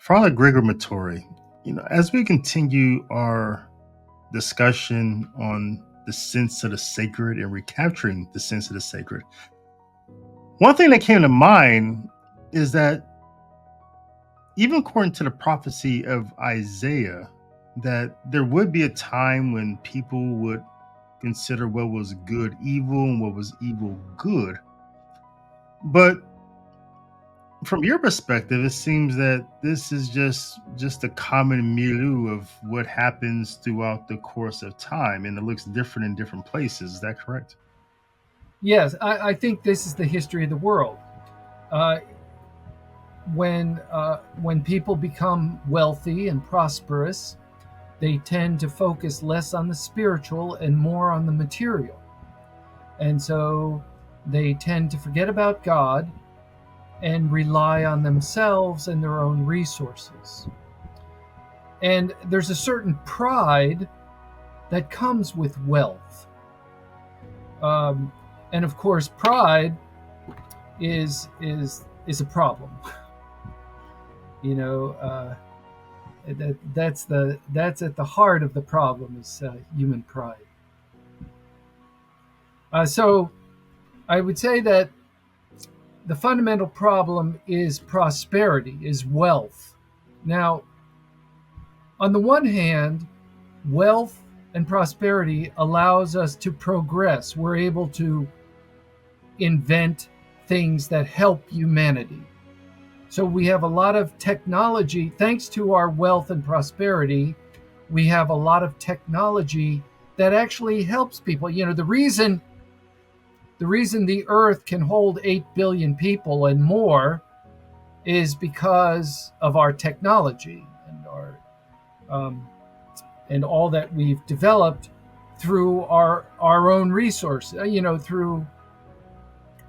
Father Gregory Maturi, as we continue our discussion on the sense of the sacred and recapturing the sense of the sacred, one thing that came to mind is that even according to the prophecy of Isaiah, that there would be a time when people would consider what was good evil and what was evil good. But from your perspective, it seems that this is just a common milieu of what happens throughout the course of time, and it looks different in different places. Is that correct? Yes, I think this is the history of the world. Uh, when people become wealthy and prosperous, they tend to focus less on the spiritual and more on the material, and so they tend to forget about God and rely on themselves and their own resources. And there's a certain pride that comes with wealth, um, and of course, pride is a problem. You know, that's at the heart of the problem is human pride. So I would say that the fundamental problem is prosperity, is wealth. Now, on the one hand, wealth and prosperity allows us to progress. We're able to invent things that help humanity. So we have a lot of technology. Thanks to our wealth and prosperity, we have a lot of technology that actually helps people. The reason the earth can hold 8 billion people and more is because of our technology um, and all that we've developed through our own resources, through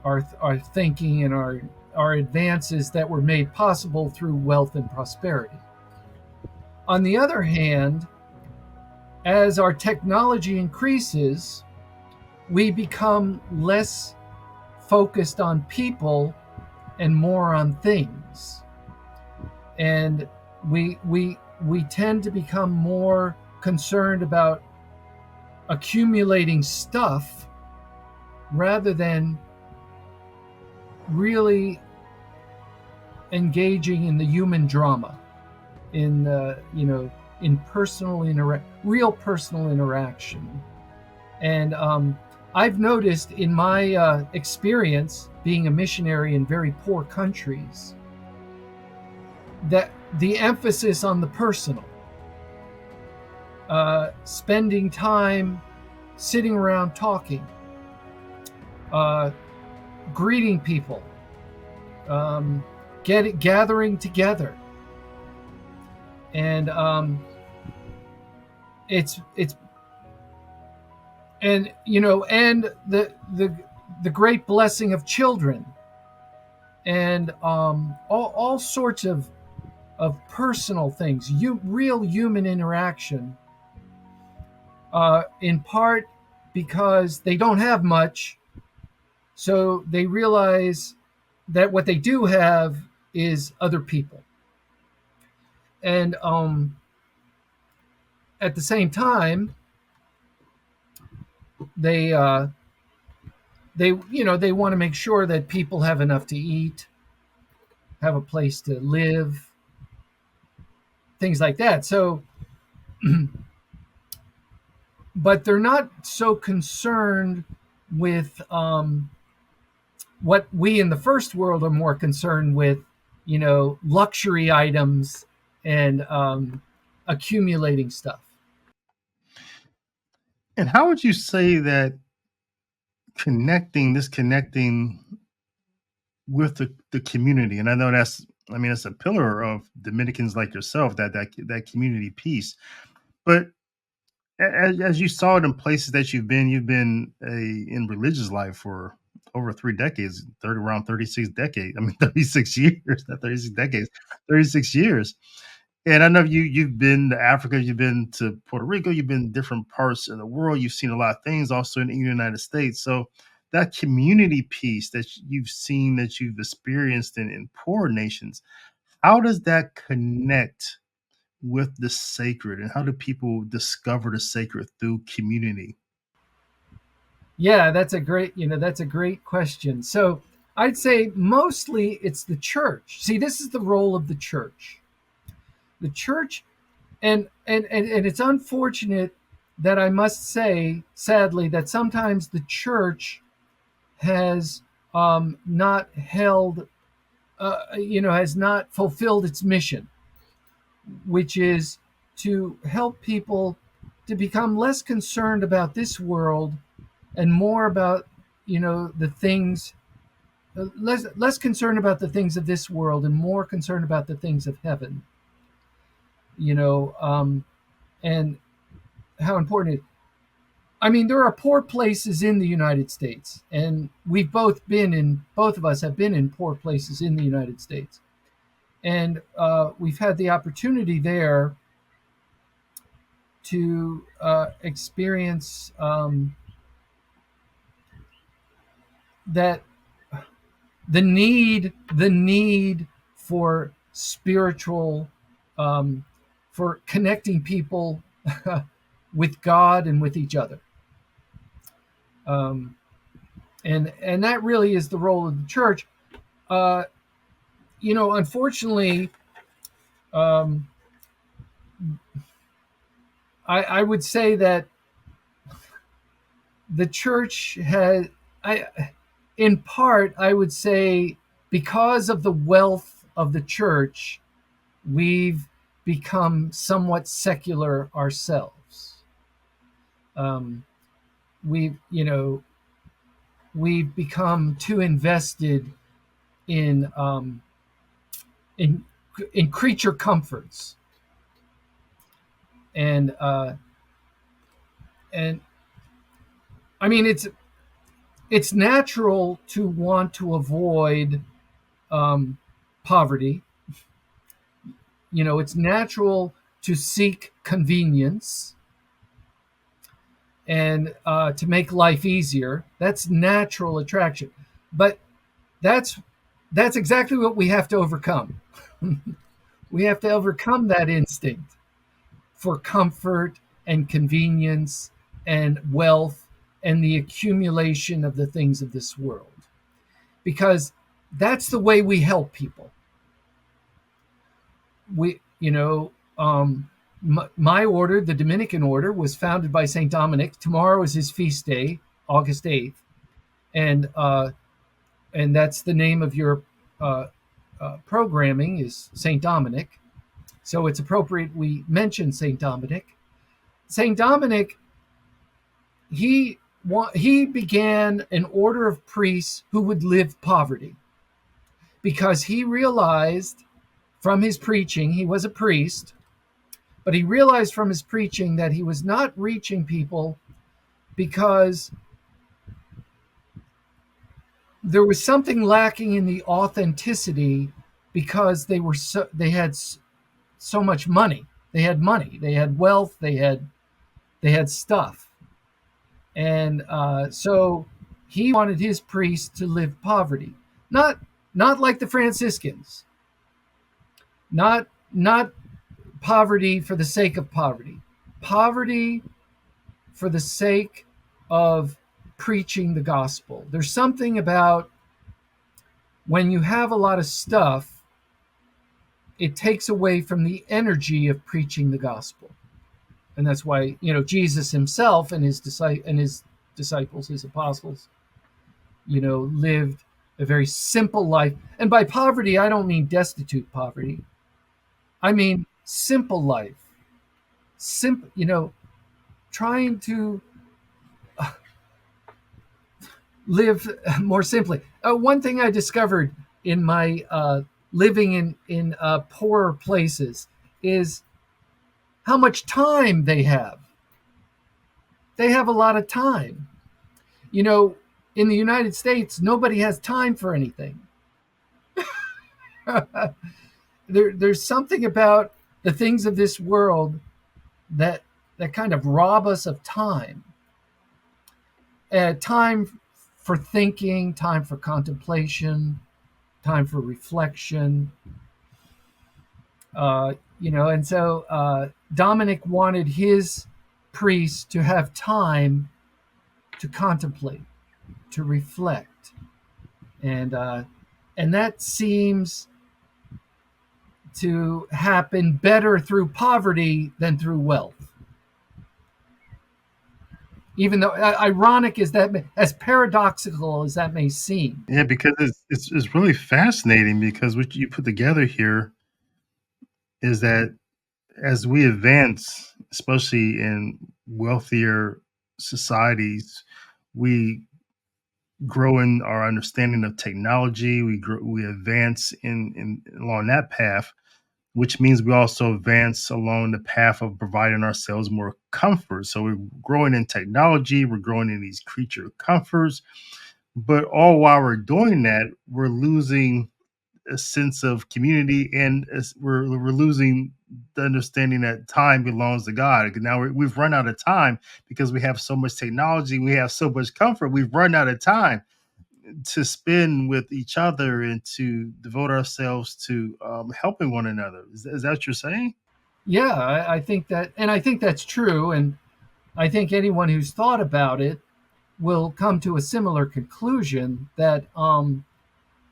our thinking and our advances that were made possible through wealth and prosperity. On the other hand, as our technology increases, we become less focused on people and more on things. And we tend to become more concerned about accumulating stuff rather than really engaging in the human drama, in in real personal interaction. And I've noticed in my experience being a missionary in very poor countries that the emphasis on the personal, spending time sitting around talking, uh, greeting people, gathering together, and it's and the great blessing of children, and all sorts of personal things, real human interaction, in part because they don't have much, so they realize that what they do have is other people. And at the same time, they they want to make sure that people have enough to eat, have a place to live, things like that. So, but they're not so concerned with what we in the first world are more concerned with, luxury items and accumulating stuff. And how would you say that connecting with the community? And I know it's a pillar of Dominicans like yourself, that community piece. But as you saw it in places that you've been in religious life for over 3 decades, around 36 decades. I mean, 36 years, not 36 decades, 36 years. And I know you've been to Africa, you've been to Puerto Rico, you've been in different parts of the world. You've seen a lot of things, also in the United States. So that community piece that you've seen, that you've experienced in poor nations, How does that connect with the sacred, and how do people discover the sacred through community? Yeah, that's a great question. So I'd say mostly it's the church. See, this is the role of the church. The church, and it's unfortunate that I must say, sadly, that sometimes the church has not held, has not fulfilled its mission, which is to help people to become less concerned about this world and more about, the things, less concerned about the things of this world and more concerned about the things of heaven. You know, and how important it. I mean, there are poor places in the United States, and both of us have been in poor places in the United States, and we've had the opportunity there to experience that the need for spiritual, for connecting people with God and with each other, um, and that really is the role of the church. uh, Unfortunately, um, I would say that the church has, I, in part, I would say, because of the wealth of the church, we've become somewhat secular ourselves. Um, we've, we've become too invested in um, in in creature comforts, and and I mean, it's natural to want to avoid um, poverty. It's natural to seek convenience and to make life easier. That's natural attraction, but that's that's exactly what we have to overcome. We have to overcome that instinct for comfort and convenience and wealth and the accumulation of the things of this world, because that's the way we help people. We, my order, the Dominican order, was founded by Saint Dominic. Tomorrow is his feast day, August 8th, and that's the name of your uh, programming, is Saint Dominic. So it's appropriate we mention Saint Dominic. Saint Dominic, he began an order of priests who would live poverty, because he realized from his preaching, he was a priest, but he realized from his preaching that he was not reaching people because there was something lacking in the authenticity, because they had so much money. They had money, they had wealth, they had stuff, and so he wanted his priests to live poverty, not not like the Franciscans, not poverty for the sake of poverty, poverty for the sake of preaching the gospel. There's something about when you have a lot of stuff, it takes away from the energy of preaching the gospel. And that's why, Jesus himself and his disciples, his apostles, lived a very simple life. And by poverty, I don't mean destitute poverty. I mean simple life. Simple, trying to live more simply. One thing I discovered in my living in poorer places is how much time they have. They have a lot of time. You know, in the United States, nobody has time for anything. There's something about the things of this world that kind of rob us of time. Time for thinking, time for contemplation, time for reflection. And so Dominic wanted his priest to have time to contemplate, to reflect, and uh, and that seems to happen better through poverty than through wealth. Even though ironic as that, as paradoxical as that may seem. Yeah, because it's really fascinating because what you put together here is that as we advance, especially in wealthier societies, we grow in our understanding of technology. We advance in along that path, which means we also advance along the path of providing ourselves more comfort. So we're growing in technology, we're growing in these creature comforts, but all while we're doing that, we're losing a sense of community, and we're losing the understanding that time belongs to God. Now we've run out of time because we have so much technology, we have so much comfort. We've run out of time to spend with each other and to devote ourselves to helping one another. Is that what you're saying? Yeah, I think that, and I think that's true. And I think anyone who's thought about it will come to a similar conclusion that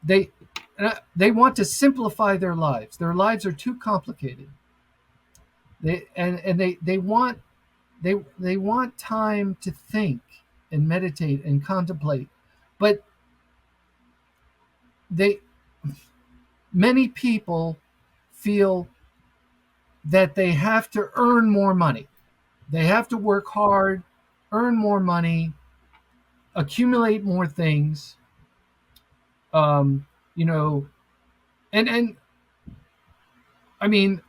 they they want to simplify their lives. Their lives are too complicated. They want they want time to think and meditate and contemplate, but they many people feel that they have to earn more money. They have to work hard, earn more money, accumulate more things. Um, you know, and I mean,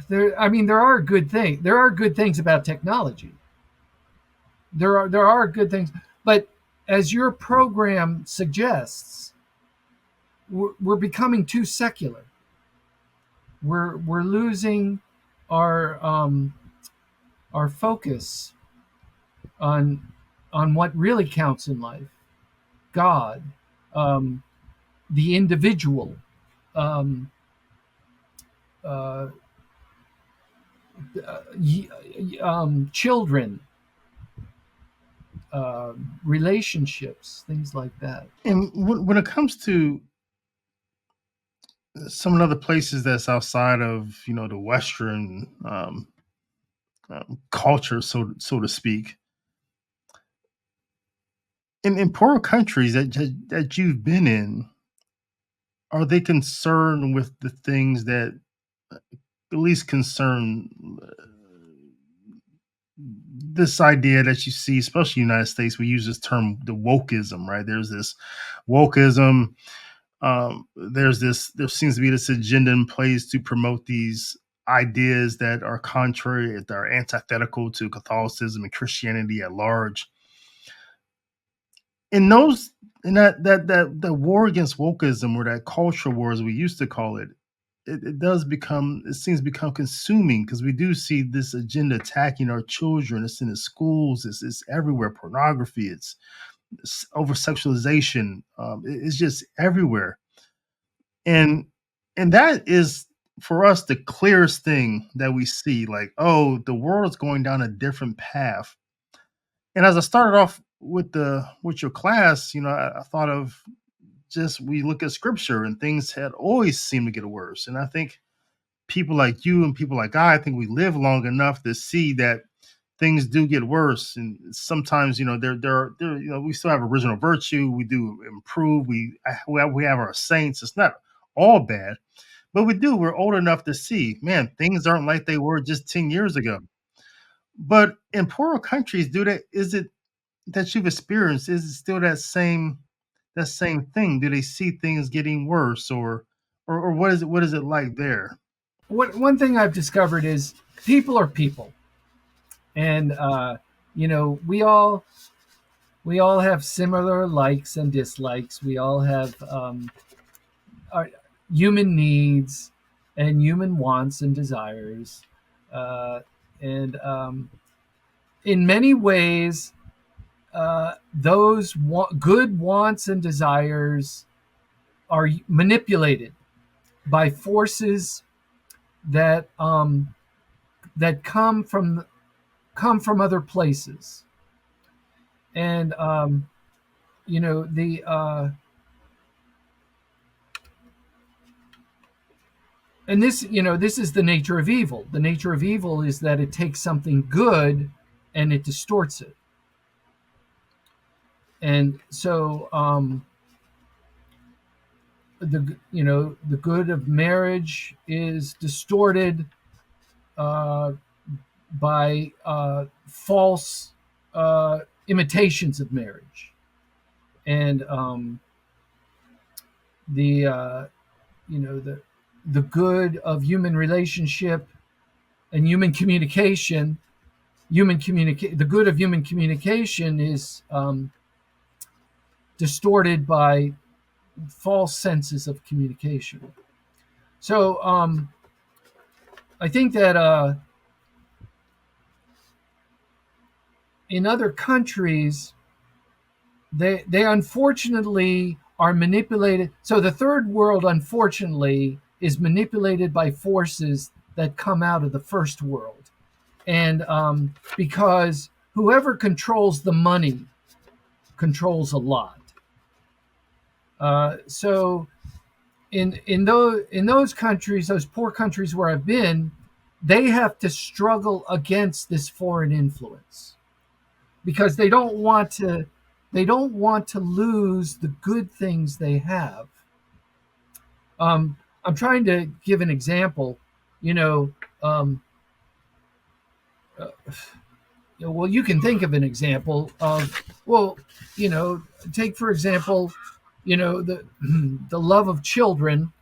there are good things. There are good things about technology. There are good things, but as your program suggests, we're becoming too secular. We're losing our focus on what really counts in life: God, um, the individual, um, uh, children, relationships, things like that. And when it comes to some of the other places that's outside of the Western culture, so to speak, in poorer countries that you've been in, are they concerned with the things that at least concern this idea that you see, especially in the United States? We use this term, the wokeism, right? There's this wokeism. There seems to be this agenda in place to promote these ideas that are contrary, that are antithetical to Catholicism and Christianity at large. In those, in that war against wokeism, or that culture war, as we used to call it, it seems to become consuming, because we do see this agenda attacking our children. It's in the schools, it's everywhere. Pornography, it's over sexualization, it's just everywhere. And and that is, for us, the clearest thing that we see, like, oh, the world is going down a different path. And as I started off with your class, I thought of, just, we look at scripture and things had always seemed to get worse. And I think people like you and people like I think we live long enough to see that things do get worse. And sometimes, we still have original virtue. We do improve. We have our saints. It's not all bad, but we're old enough to see, man, things aren't like they were just 10 years ago. But in poorer countries, is it that you've experienced, is it still that same thing? Do they see things getting worse, or what is it like there? One thing I've discovered is people are people, and we all have similar likes and dislikes. We all have our human needs and human wants and desires, and in many ways, those good wants and desires are manipulated by forces that that come from other places, and you know the and this this is the nature of evil. The nature of evil is that it takes something good and it distorts it. And so the good of marriage is distorted uh, by false imitations of marriage, and the the good of human relationship and the good of human communication is distorted by false senses of communication. So I think that in other countries, they unfortunately are manipulated. So the third world, unfortunately, is manipulated by forces that come out of the first world, and because whoever controls the money controls a lot. So in those countries, those poor countries where I've been, they have to struggle against this foreign influence because they don't want to lose the good things they have. I'm trying to give an example. You know, um, uh, well, you can think of an example of take for example, the love of children,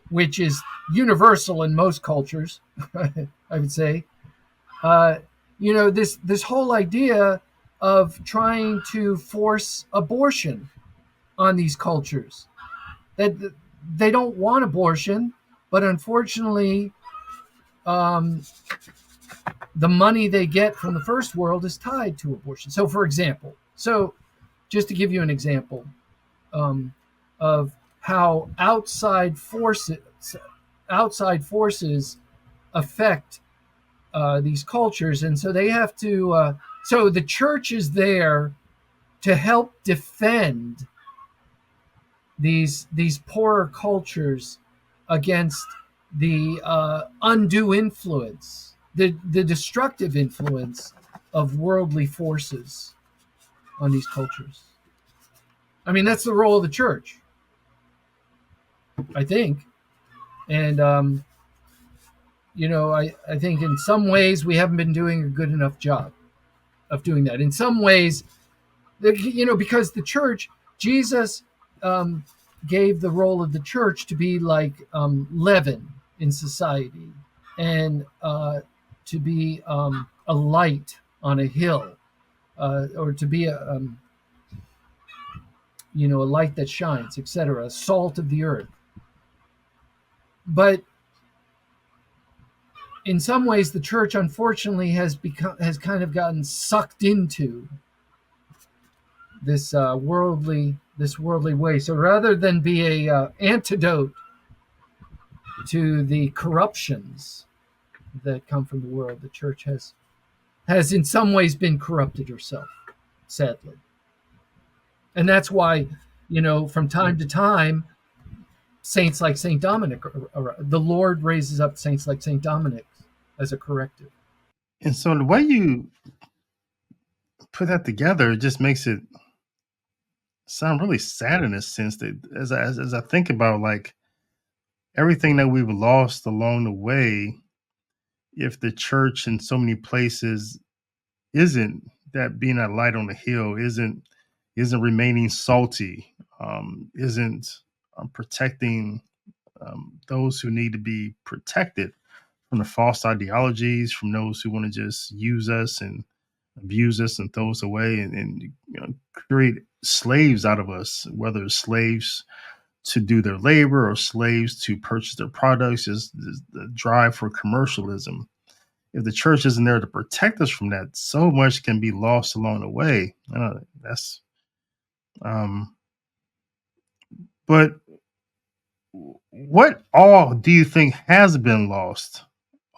which is universal in most cultures. I would say, uh, this whole idea of trying to force abortion on these cultures, that they don't want abortion, but unfortunately, um, the money they get from the first world is tied to abortion. So, for example, just to give you an example um, of how outside forces affect these cultures, and so they have to. So the church is there to help defend these poorer cultures against the undue influence, the destructive influence of worldly forces on these cultures. I mean, that's the role of the church, I think. And I think in some ways we haven't been doing a good enough job of doing that. In some ways, because the church, Jesus um, gave the role of the church to be like leaven in society, and to be a light on a hill, or to be a light that shines, etc., salt of the earth. But in some ways, the church unfortunately has kind of gotten sucked into this worldly way. So rather than be a antidote to the corruptions that come from the world, the church has in some ways been corrupted herself, sadly. And that's why, from time to time, saints like Saint Dominic, the Lord raises up saints like Saint Dominic as a corrective. And so the way you put that together, it just makes it sound really sad in a sense that as I think about like everything that we've lost along the way, if the church in so many places isn't that being a light on the hill, isn't remaining salty, isn't protecting those who need to be protected from the false ideologies, from those who want to just use us and abuse us and throw us away, and create slaves out of us, whether it's slaves to do their labor or slaves to purchase their products, is the drive for commercialism. If the church isn't there to protect us from that, so much can be lost along the way. That's um, But what all do you think has been lost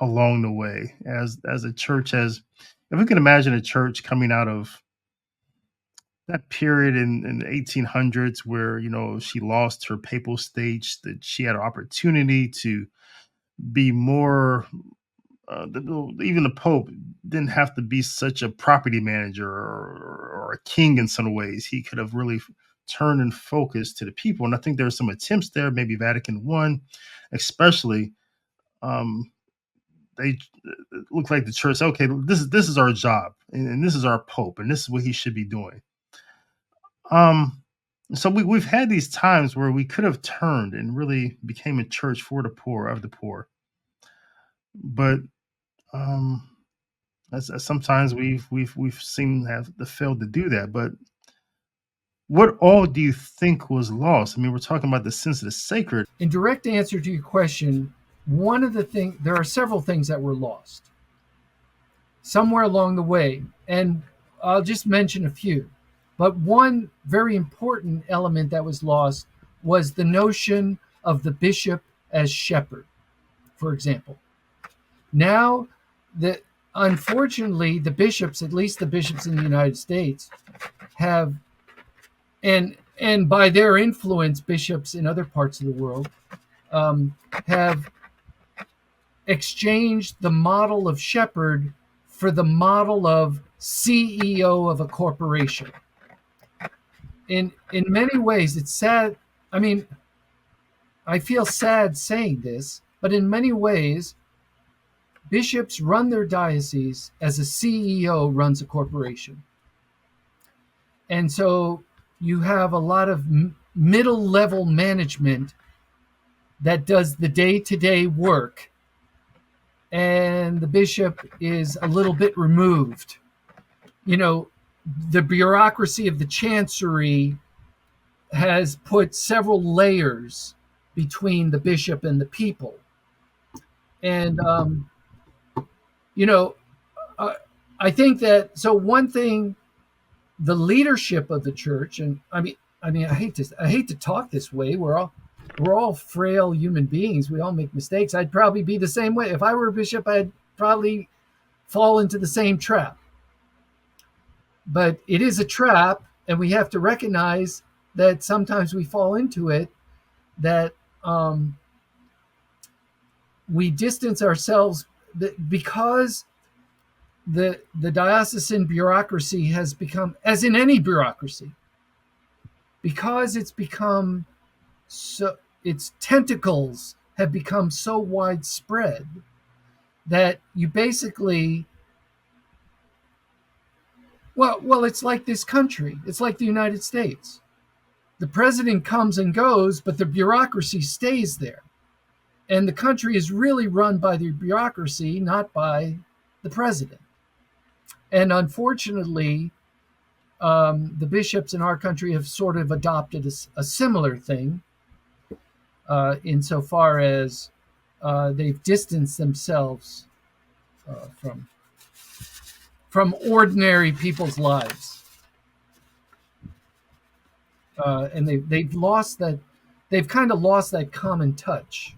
along the way as a church has, if we can imagine a church coming out of that period in the 1800s where she lost her papal stage, that she had an opportunity to be more even the Pope didn't have to be such a property manager or a king in some ways. He could have really turned and focused to the people. And I think there are some attempts there, maybe Vatican I, especially. Um, they it looked like the church, okay, this is our job, and this is our Pope, and this is what he should be doing. Um, so we've had these times where we could have turned and really became a church for the poor, of the poor, but um, as sometimes we've seen have failed to do that. But what all do you think was lost? I mean, we're talking about the sense of the sacred. In direct answer to your question, there are several things that were lost somewhere along the way, and I'll just mention a few. But one very important element that was lost was the notion of the bishop as shepherd, for example. Now, the unfortunately, the bishops, at least the bishops in the United States, have and by their influence, bishops in other parts of the world have exchanged the model of shepherd for the model of CEO of a corporation. In many ways, it's sad. I mean, I feel sad saying this, but in many ways, bishops run their diocese as a CEO runs a corporation. And so you have a lot of middle level management that does the day to day work, and the bishop is a little bit removed. The bureaucracy of the chancery has put several layers between the bishop and the people. And, I think that, so one thing, the leadership of the church, and I hate to talk this way. We're all frail human beings. We all make mistakes. I'd probably be the same way. If I were a bishop, I'd probably fall into the same trap. But it is a trap, and we have to recognize that sometimes we fall into it, that we distance ourselves because the diocesan bureaucracy has become, as in any bureaucracy, because it's become so, its tentacles have become so widespread that you basically, well, it's like this country. It's like the United States. The president comes and goes, but the bureaucracy stays there. And the country is really run by the bureaucracy, not by the president. And unfortunately, the bishops in our country have sort of adopted a similar thing, insofar as they've distanced themselves from ordinary people's lives, and they've lost that. They've kind of lost that common touch,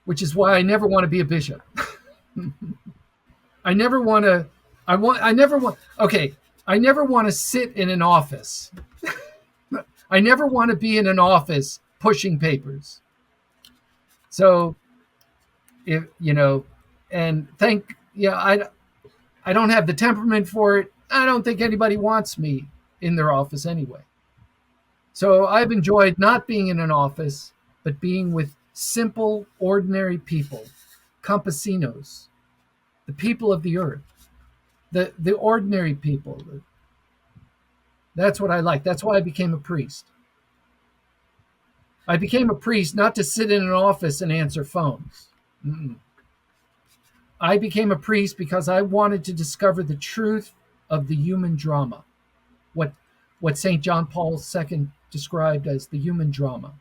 which is why I never want to be a bishop. I never want to. I never want. Okay, I never want to sit in an office. I never want to be in an office pushing papers. So, if and I don't have the temperament for it. I don't think anybody wants me in their office anyway. So I've enjoyed not being in an office, but being with simple, ordinary people, campesinos, the people of the earth, the ordinary people. That's what I like. That's why I became a priest. I became a priest not to sit in an office and answer phones. Mm-mm. I became a priest because I wanted to discover the truth of the human drama, what St. John Paul II described as the human drama,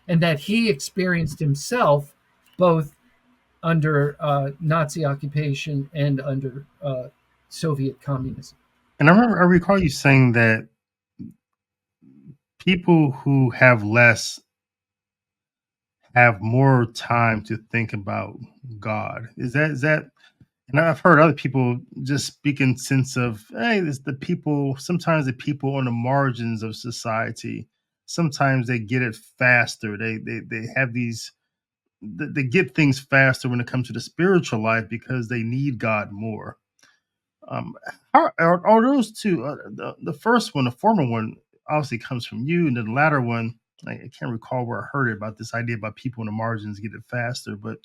and that he experienced himself both under Nazi occupation and under Soviet communism. And I recall you saying that people who have less have more time to think about God. Is that and I've heard other people just speak in sense of, hey, it's the people, sometimes the people on the margins of society, sometimes they get it faster. They have these they get things faster when it comes to the spiritual life because they need God more. Um, are those two? The first one, the former one, obviously comes from you, and then the latter one, I can't recall where I heard it about this idea about people on the margins get it faster. But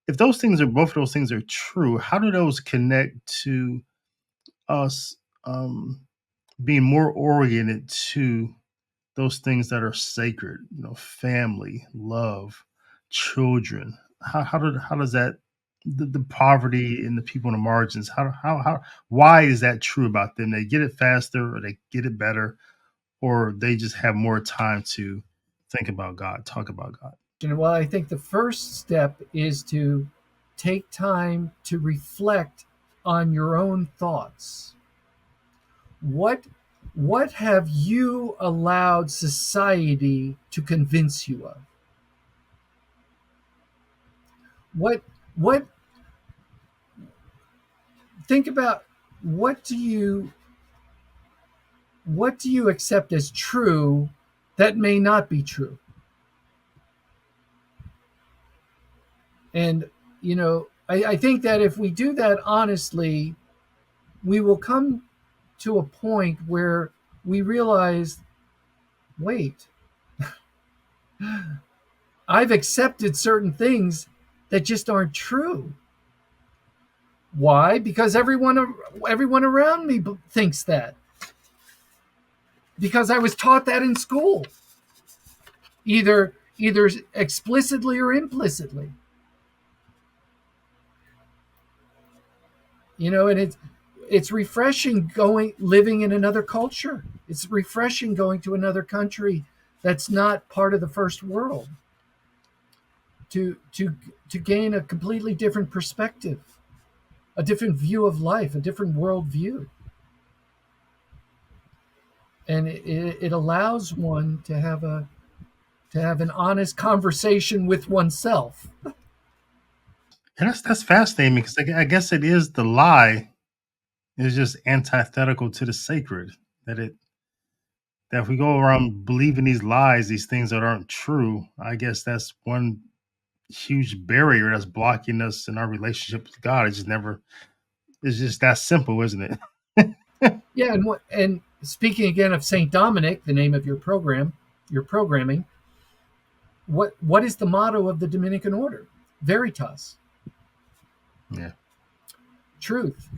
if those things are both of those things are true, how do those connect to us being more oriented to those things that are sacred? You know, family, love, children. How does that the poverty and the people on the margins? How why is that true about them? They get it faster, or they get it better, or they just have more time to think about God, talk about God. Well, I think the first step is to take time to reflect on your own thoughts. What what have you allowed society to convince you of? What what think about what do you what do you accept as true that may not be true? And I think that if we do that honestly, we will come to a point where we realize, wait, I've accepted certain things that just aren't true. Why? Because everyone around me thinks that. Because I was taught that in school, either explicitly or implicitly. And it's refreshing going living in another culture. It's refreshing going to another country that's not part of the first world to gain a completely different perspective, a different view of life, a different worldview. And it allows one to have an honest conversation with oneself. And that's fascinating because I guess it is the lie is just antithetical to the sacred. That it that if we go around believing these lies, these things that aren't true, I guess that's one huge barrier that's blocking us in our relationship with God. It's just never. It's just that simple, isn't it? Yeah, and speaking again of Saint Dominic, the name of your programming, what is the motto of the Dominican order? Veritas, Yeah. truth,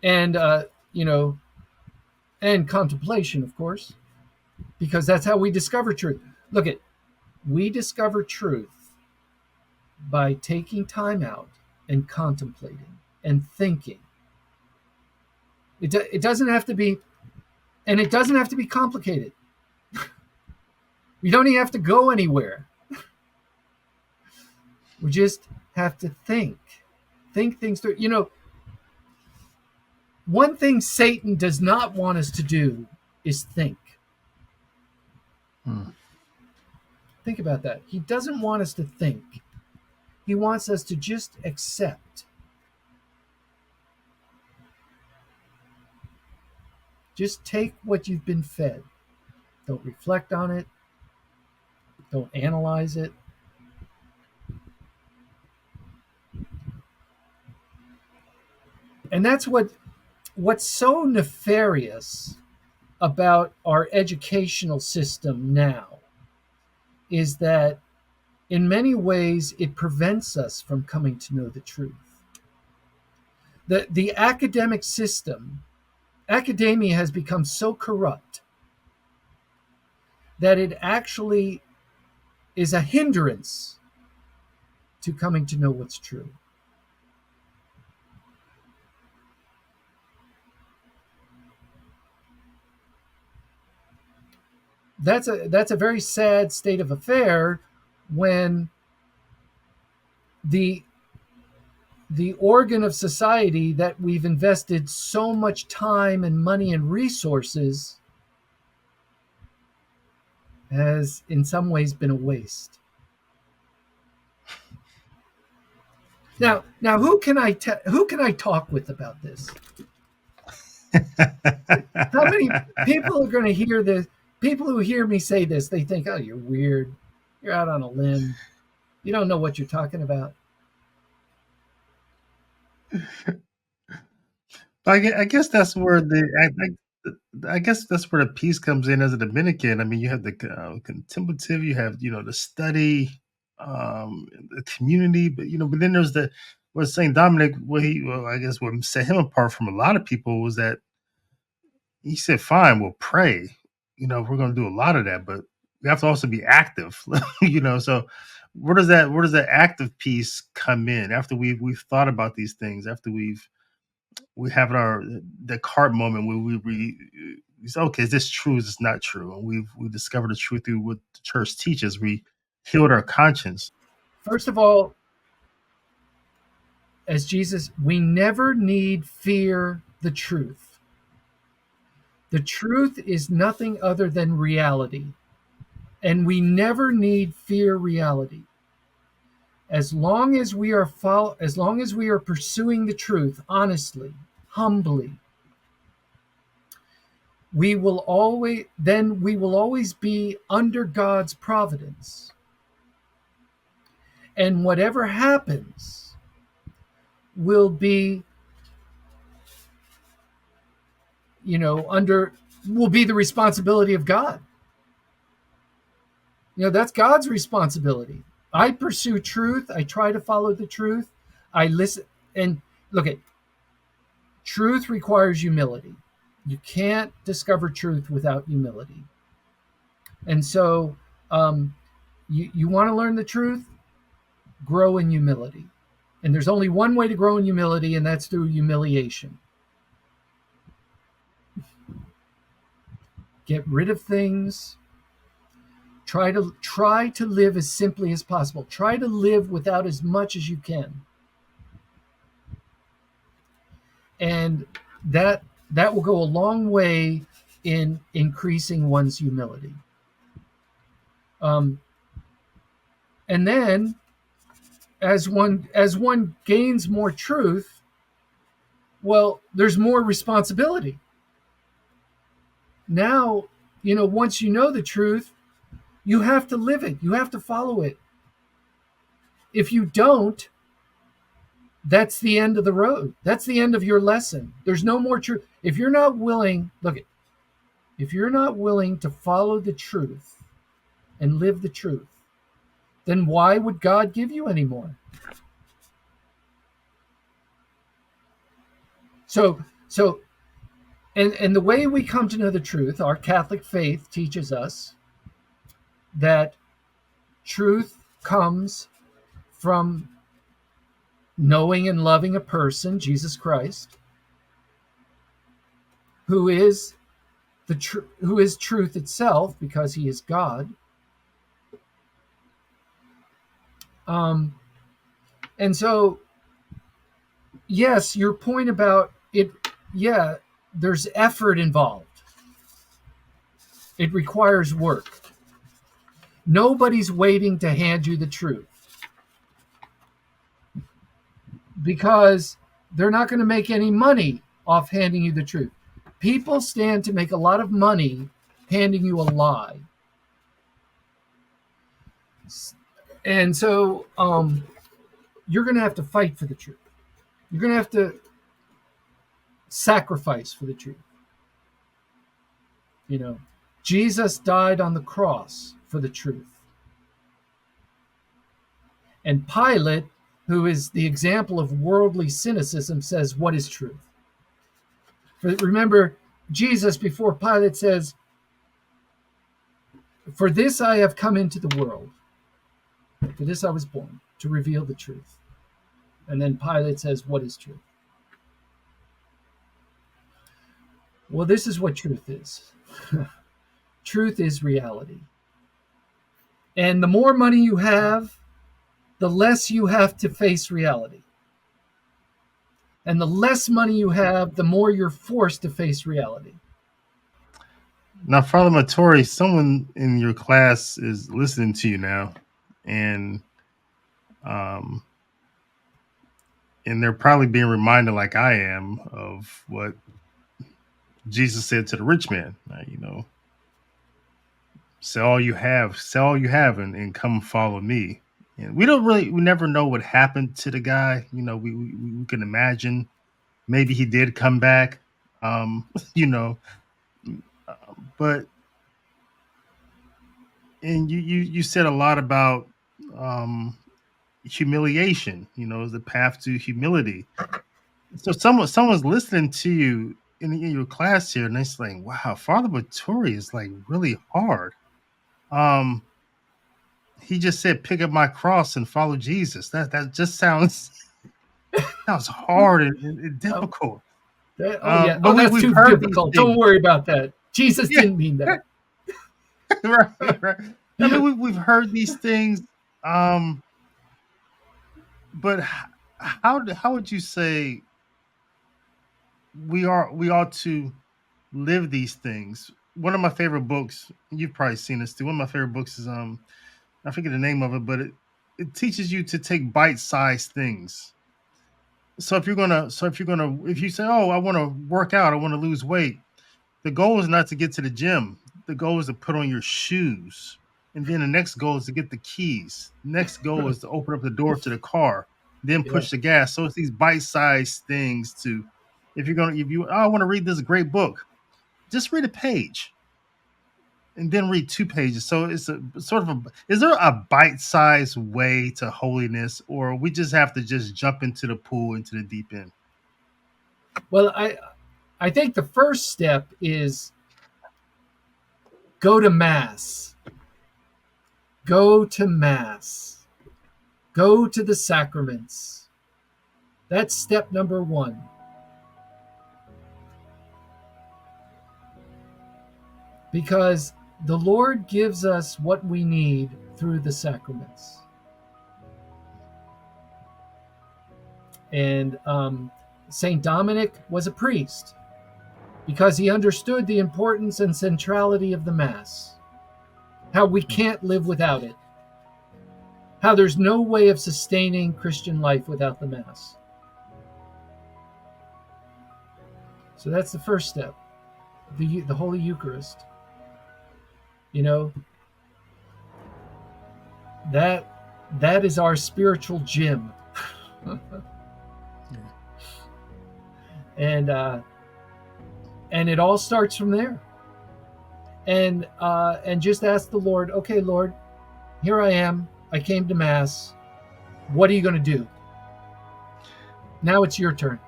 and and contemplation, of course, because that's how we discover truth. Look at we discover truth by taking time out and contemplating and thinking. It doesn't have to be, and it doesn't have to be complicated. We don't even have to go anywhere. We just have to think things through. One thing Satan does not want us to do is think. Hmm. Think about that. He doesn't want us to think. He wants us to just accept. Just take what you've been fed. Don't reflect on it. Don't analyze it. And that's what's so nefarious about our educational system now is that in many ways it prevents us from coming to know the truth. The academic system, academia has become so corrupt that it actually is a hindrance to coming to know what's true. That's a very sad state of affair when the the organ of society that we've invested so much time and money and resources has in some ways been a waste. Now, who can I talk with about this? How many people are going to hear this? People who hear me say this, they think, "Oh, you're weird. You're out on a limb. You don't know what you're talking about." I guess that's where I guess that's where the peace comes in as a Dominican. I mean, you have the contemplative, you have the study, the community, but but then there's the what Saint Dominic. I guess what set him apart from a lot of people was that he said, "Fine, we'll pray. We're going to do a lot of that, but we have to also be active." So where does that active piece come in after we've thought about these things, after we have our the cart moment where we say, okay, is this true? Is this not true? And we discovered the truth through what the church teaches. We healed our conscience. First of all, as Jesus, we never need fear the truth. The truth is nothing other than reality, and we never need fear reality. As long as we are pursuing the truth honestly, humbly, we will always be under God's providence. And whatever happens will be under will be the responsibility of God. That's God's responsibility. I pursue truth. I try to follow the truth. I listen. And look, at truth requires humility. You can't discover truth without humility. And so, you want to learn the truth, grow in humility. And there's only one way to grow in humility, and that's through humiliation. Get rid of things. Try to live as simply as possible. Try to live without as much as you can. And that will go a long way in increasing one's humility. And then as one gains more truth, well, there's more responsibility. Now, once you know the truth, you have to live it. You have to follow it. If you don't, that's the end of the road. That's the end of your lesson. There's no more truth. If you're not willing, if you're not willing to follow the truth and live the truth, then why would God give you any more? So and the way we come to know the truth, our Catholic faith teaches us that truth comes from knowing and loving a person, Jesus Christ, who is truth itself, because he is God. And so, yes, your point about it, yeah, there's effort involved. It requires work. Nobody's waiting to hand you the truth, because they're not going to make any money off handing you the truth. People stand to make a lot of money handing you a lie. And so you're going to have to fight for the truth. You're going to have to sacrifice for the truth. Jesus died on the cross for the truth. And Pilate, who is the example of worldly cynicism, says, "What is truth?" Remember, Jesus, before Pilate, says, "For this I have come into the world. For this I was born, to reveal the truth." And then Pilate says, "What is truth?" Well, this is what truth is. Truth is reality. And the more money you have, the less you have to face reality. And the less money you have, the more you're forced to face reality. Now, Father Maturi, someone in your class is listening to you now, and um, and they're probably being reminded, like I am, of what Jesus said to the rich man. Sell all you have, and come follow me. And we never know what happened to the guy. We can imagine maybe he did come back. You know, but and you said a lot about um humiliation, is the path to humility. So someone's listening to you in your class here, and they're saying, "Wow, Father Maturi is like really hard." Um, he just said, "Pick up my cross and follow Jesus." That just sounds hard and Oh, difficult. yeah. But Oh, that's we've too heard these difficult. Don't things, worry about that. Jesus yeah, didn't mean that. right, right. I mean, we've heard these things, um, but how would you say we ought to live these things? One of my favorite books, you've probably seen this too. One of my favorite books is I forget the name of it, but it teaches you to take bite-sized things. If you say, "Oh, I want to work out, I want to lose weight," the goal is not to get to the gym. The goal is to put on your shoes. And then the next goal is to get the keys. Next goal is to open up the door to the car, then Yeah. push the gas. So it's these bite-sized things to if you I want to read this great book, just read a page and then read 2 pages. So it's a sort of is there a bite-sized way to holiness, or we just have to just jump into the pool, into the deep end? Well, I think the first step is go to mass. Go to mass. Go to the sacraments. That's step number one. Because the Lord gives us what we need through the sacraments. And Saint Dominic was a priest because he understood the importance and centrality of the Mass, how we can't live without it, how there's no way of sustaining Christian life without the Mass. So that's the first step, the Holy Eucharist. You know, that is our spiritual gym. And it all starts from there. And just ask the Lord, okay, Lord, here I am. I came to Mass. What are you going to do? Now it's your turn.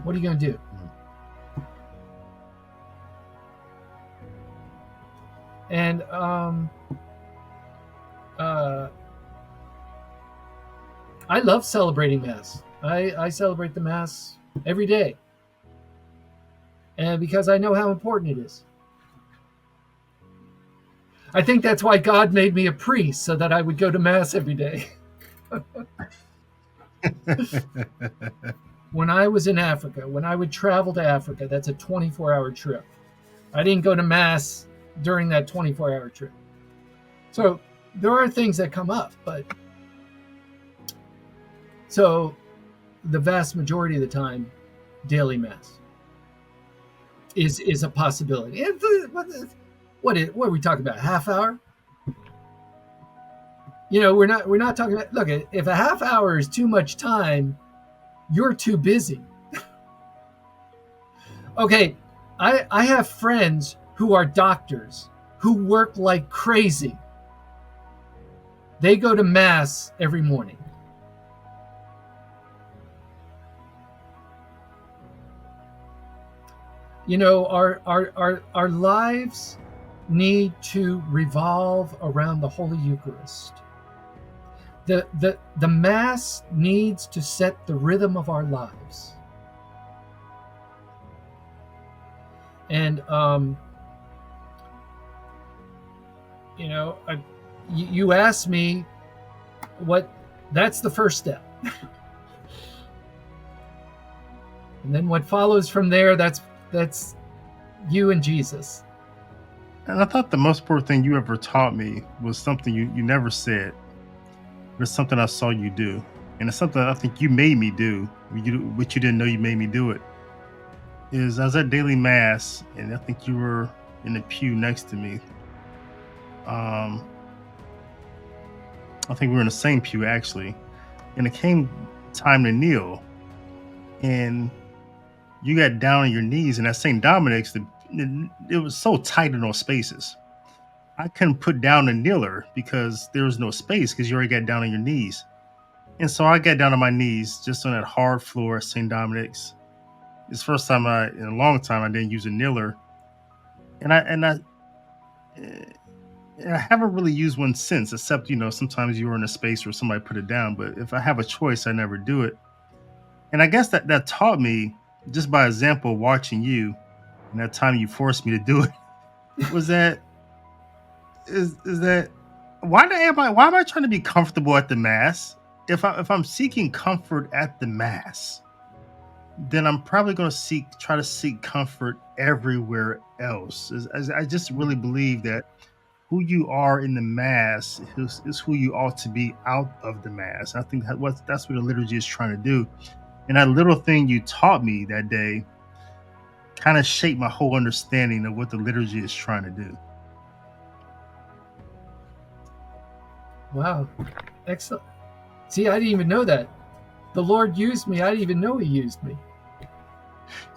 What are you going to do? And I love celebrating Mass. I celebrate the Mass every day. And because I know how important it is. I think that's why God made me a priest, so that I would go to Mass every day. When I was in Africa, when I would travel to Africa, that's a 24-hour trip. I didn't go to Mass during that 24-hour trip. So there are things that come up, but so the vast majority of the time, daily Mass is a possibility. What are we talking about? Half hour? We're not talking about. Look, if a half hour is too much time, you're too busy. Okay, I have friends who are doctors who work like crazy. They go to Mass every morning. Our lives need to revolve around the Holy Eucharist. The Mass needs to set the rhythm of our lives. And you asked me what. That's the first step. And then what follows from there, that's You and Jesus. And I thought the most important thing you ever taught me was something you never said, but it's something I saw you do. And it's something I think you made me do, which you didn't know you made me do it. Is I was at daily mass, and I think you were in the pew next to me. Um, I think we were in the same pew actually, and it came time to kneel, and you got down on your knees. And at St. Dominic's, it was so tight in those spaces. I couldn't put down a kneeler because there was no space because you already got down on your knees. And so I got down on my knees just on that hard floor at St. Dominic's. It's the first time in a long time I didn't use a kneeler, eh, and I haven't really used one since, except sometimes you were in a space where somebody put it down. But if I have a choice, I never do it. And I guess that taught me just by example, watching you, and that time you forced me to do it was that is that why am I trying to be comfortable at the mass? If I'm seeking comfort at the mass, then I'm probably going to try to seek comfort everywhere else. As I just really believe that who you are in the mass is who you ought to be out of the mass. I think that's what the liturgy is trying to do. And that little thing you taught me that day kind of shaped my whole understanding of what the liturgy is trying to do. Wow. Excellent. See, I didn't even know that. The Lord used me. I didn't even know He used me.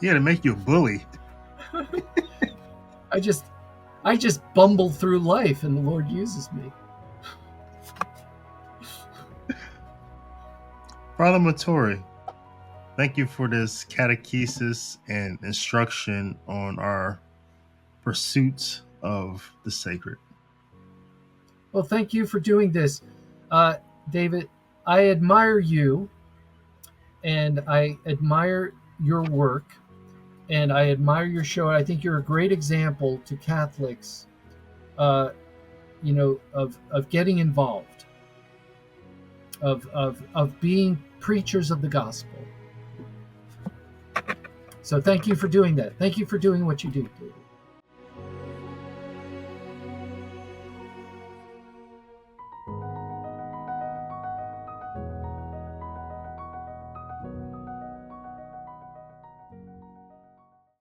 Yeah, to make you a bully. I just bumble through life, and the Lord uses me. Father Maturi, thank you for this catechesis and instruction on our pursuits of the sacred. Well, thank you for doing this, David. I admire you, and I admire your work, and I admire your show. I think you're a great example to Catholics, of getting involved, of being preachers of the gospel. So thank you for doing that. Thank you for doing what you do, David.